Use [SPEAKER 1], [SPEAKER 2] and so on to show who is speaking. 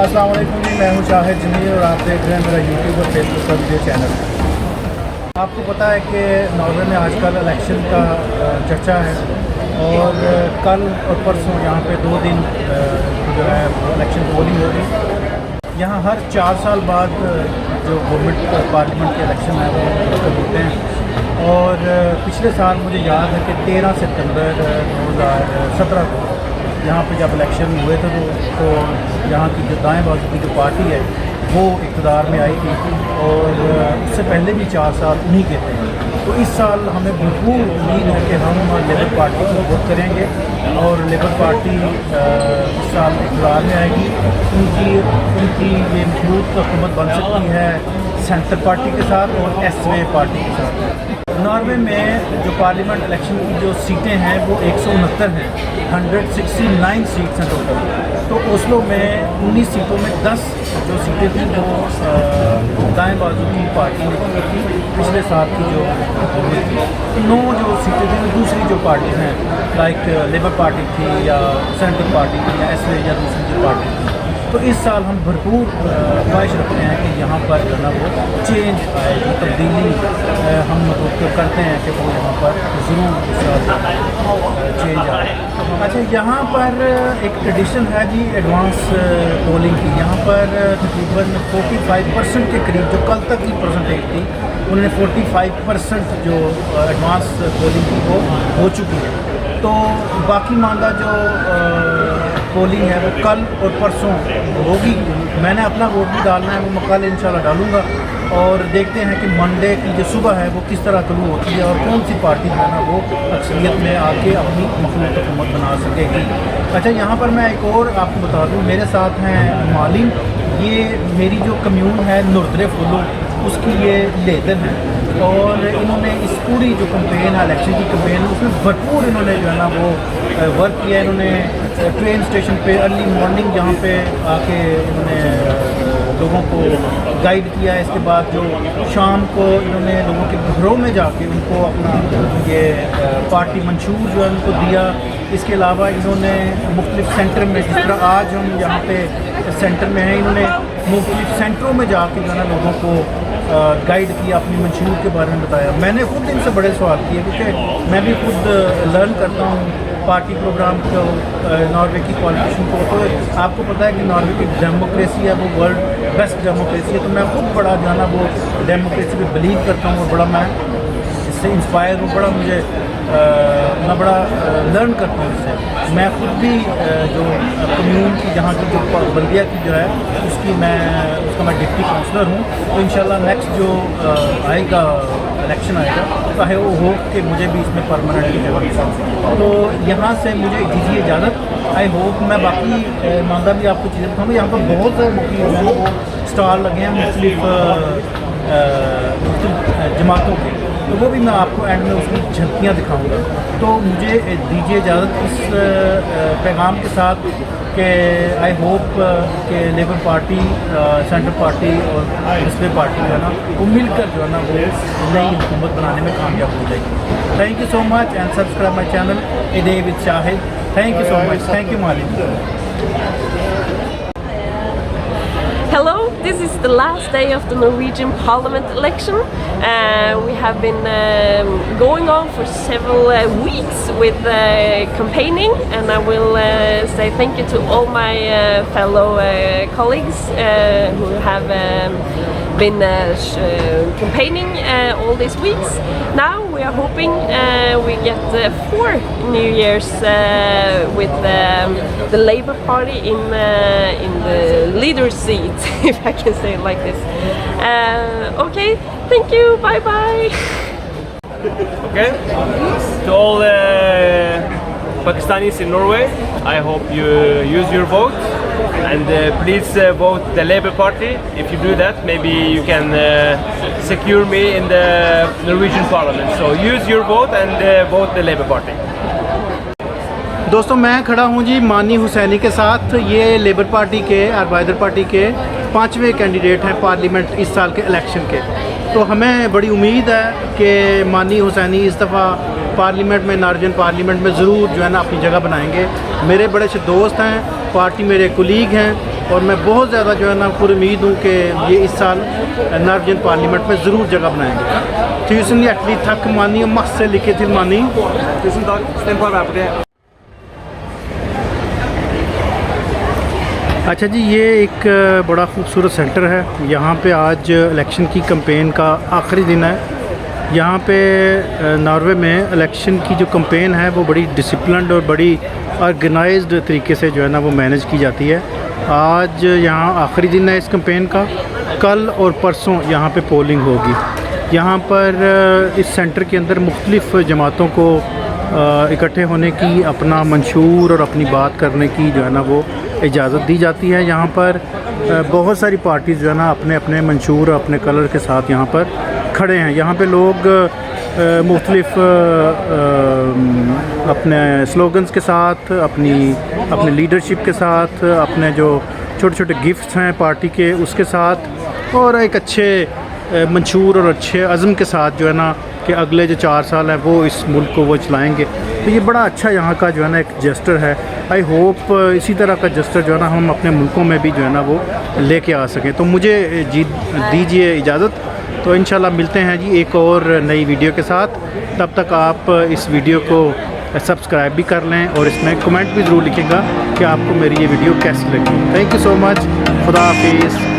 [SPEAKER 1] अस्सलाम वालेकुम जी, मैं हूँ शाहिद जमील और आप देख रहे हैं मेरा यूट्यूब और फेसबुक का वीडियो चैनल। आपको पता है कि नॉर्वे में आजकल इलेक्शन का चर्चा है और कल और परसों यहाँ पे 2 दिन जो है इलेक्शन पोलिंग होगी। यहाँ हर 4 साल बाद जो गवर्नमेंट पार्लियामेंट के इलेक्शन है वो होते हैं और पिछले साल मुझे याद है कि 13 सितंबर 2017 को यहाँ पे जब इलेक्शन हुए थे तो यहाँ की जो दाएं बाजू की जो पार्टी है वो इक़्तिदार में आई थी और उससे पहले भी 4 साल उन्हीं के थे। तो इस साल हमें भरपूर उम्मीद है कि हम लेबर पार्टी को वोट करेंगे और लेबर पार्टी इस साल इक़्तिदार में आएगी। उनकी ये मजबूत हुकूमत बन सकती है सेंटर पार्टी के साथ और एसवे पार्टी के साथ। नॉर्वे में जो पार्लियामेंट इलेक्शन की जो सीटें हैं वो 169 हैं, 169 सीट्स हैं टोटल। तो ओस्लो में 19 सीटों में 10 जो सीटें थी वो दाएं बाजू की पार्टी ने की थी पिछले साल की जो हुकूमत थी। 9 जो सीटें थी वो दूसरी जो पार्टी हैं लाइक लेबर पार्टी थी या सेंट्रल पार्टी थी या एसवे या दूसरी जो पार्टी थी। तो इस साल हम भरपूर ख्वाहिश रखते हैं कि यहाँ पर जो है ना वो चेंज आएगी, तब्दीली हम मतलब करते हैं कि वो यहाँ पर ज़रूर इस साल चेंज आए। अच्छा, यहाँ पर एक ट्रेडिशन है जी एडवांस पोलिंग की। यहाँ पर तकरीबन 45% के करीब जो कल तक की परसेंटेज थी उन्होंने 45% जो एडवांस पोलिंग थी वो हो चुकी है। तो बाकी मानदा जो पोलिंग है वो कल और परसों होगी। मैंने अपना वोट भी डालना है, वो मैं कल इंशाल्लाह डालूँगा और देखते हैं कि मंडे की जो सुबह है वो किस तरह शुरू होती है और कौन सी पार्टी जो है ना वो अक्सरियत में आके अपनी मखलूत हुकूमत बना सकेगी। अच्छा, यहाँ पर मैं एक और आपको बता दूँ, मेरे साथ हैं मालिम, ये मेरी जो कम्यून है नुर्दरे फुल्लू उसकी ये लेदर है और इन्होंने इस पूरी जो कैंपेन है इलेक्शन की कैंपेन उसमें भरपूर इन्होंने जो है ना वो वर्क किया। इन्होंने ट्रेन स्टेशन पे अर्ली मॉर्निंग यहाँ पे आके इन्होंने लोगों को गाइड किया। इसके बाद जो शाम को इन्होंने लोगों के घरों में जाके उनको अपना ये पार्टी मंशूर जो है उनको दिया। इसके अलावा इन्होंने मुख्तलिफ सेंटर में, जिस तरह आज हम यहाँ पे सेंटर में हैं, इन्होंने मुख्तलिफ सेंटरों में जाके जो है ना लोगों को गाइड किया, अपनी मंशूर के बारे में बताया। मैंने खुद इनसे बड़े सवाल किए क्योंकि मैं भी खुद लर्न करता हूँ पार्टी प्रोग्राम को, नॉर्वे की पॉलिटिशियन को। तो आपको पता है कि नॉर्वे की डेमोक्रेसी है वो वर्ल्ड बेस्ट डेमोक्रेसी है। तो मैं खुद बड़ा जो है ना वो डेमोक्रेसी पे बिलीव करता हूँ और बड़ा मैं इससे इंस्पायर हूँ, बड़ा मुझे मैं बड़ा लर्न करता हूँ इससे। मैं खुद भी जो कम्यून की जहाँ की जो बल्दिया की जो है उसका मैं डिप्टी काउंसलर हूँ। तो इंशाल्लाह नेक्स्ट जो आएगा इलेक्शन आएगा चाहे वो हो कि मुझे भी इसमें परमानेंटली जगह मिले। तो यहाँ से मुझे दीजिए इजाज़त। आई होप मैं बाकी मानदा भी आपको चीज़ें बताऊँगा। यहाँ पर बहुत सारे मुख्तलिफ वो स्टॉल लगे हैं मुख्तलिफ जमातों के, तो वो भी मैं आपको एंड में उसकी झलकियाँ दिखाऊंगा। तो मुझे दीजिए इजाज़त इस पैगाम के साथ कि आई होप कि लेबर पार्टी, सेंटर पार्टी और एसवे पार्टी जो है ना वो मिलकर जो है ना वो नई हुकूमत बनाने में कामयाब हो जाएगी। Thank you so much and subscribe my channel a day with Shahid. Thank you so much. Thank you मालिक।
[SPEAKER 2] Hello, this is the last day of the Norwegian Parliament election. We have been going on for several weeks with campaigning, and I will say thank you to all my fellow colleagues who have been campaigning all these weeks. Now we are hoping we get 4 New Years with the Labour Party in the leader's seat. If I can say it like this. Okay, thank you, bye bye.
[SPEAKER 3] Okay, to all Pakistanis in Norway, I hope you use your vote and please vote the Labour Party. If you do that, maybe you can secure me in the Norwegian Parliament. So use your vote and vote the Labour Party.
[SPEAKER 1] दोस्तों, मैं खड़ा हूँ जी मानी हुसैनी के साथ। ये labour party के और बाइदर पार्टी के 5वें कैंडिडेट हैं पार्लियामेंट इस साल के इलेक्शन के। तो हमें बड़ी उम्मीद है कि मानी हुसैनी इस दफ़ा पार्लियामेंट में, नॉर्वेजियन पार्लियामेंट में ज़रूर जो है ना अपनी जगह बनाएंगे। मेरे बड़े अच्छे दोस्त हैं, पार्टी मेरे कुलीग हैं اور میں بہت زیادہ جو ہے نا پوری امید ہوں کہ یہ اس سال نارویجین پارلیمنٹ میں ضرور جگہ بنائیں گے. Tusen hjertelig takk, Mani, og masse lykke til, Mani.
[SPEAKER 3] Tusen takk. Stem på Arbeiderpartiet.
[SPEAKER 1] اچھا جی، یہ ایک بڑا خوبصورت سینٹر ہے. یہاں پہ آج الیکشن کی کمپین کا آخری دن ہے. یہاں پہ ناروے میں الیکشن کی جو کمپین ہے وہ بڑی ڈسپلنڈ اور بڑی آرگنائزڈ طریقے سے جو ہے نا وہ مینیج کی جاتی ہے. آج یہاں آخری دن ہے اس کمپین کا. کل اور پرسوں یہاں پہ پولنگ ہوگی. یہاں پر اس سینٹر کے اندر مختلف جماعتوں کو اکٹھے ہونے کی، اپنا منشور اور اپنی بات کرنے کی جو ہے نا وہ اجازت دی جاتی ہے. یہاں پر بہت ساری پارٹیز جو ہے نا اپنے اپنے منشور اور اپنے کلر کے ساتھ یہاں پر کھڑے ہیں. یہاں پہ لوگ مختلف اپنے سلوگنز کے ساتھ، اپنے لیڈرشپ کے ساتھ، اپنے جو چھوٹے چھوٹے گفٹس ہیں پارٹی کے اس کے ساتھ، اور ایک اچھے منشور اور اچھے عزم کے ساتھ جو ہے نا کہ اگلے جو 4 سال ہیں وہ اس ملک کو وہ چلائیں گے. تو یہ بڑا اچھا یہاں کا جو ہے نا ایک جسٹر ہے. آئی ہوپ اسی طرح کا جسٹر جو ہے نا ہم اپنے ملکوں میں بھی جو ہے نا وہ لے کے آ سکیں. تو مجھے دیجیے اجازت. تو انشاءاللہ ملتے ہیں جی ایک اور نئی ویڈیو کے ساتھ. تب تک آپ اس ویڈیو کو سبسکرائب بھی کر لیں اور اس میں کمنٹ بھی ضرور لکھیں گا کہ آپ کو میری یہ ویڈیو کیسی لگی. تھینک یو سو مچ. خدا حافظ.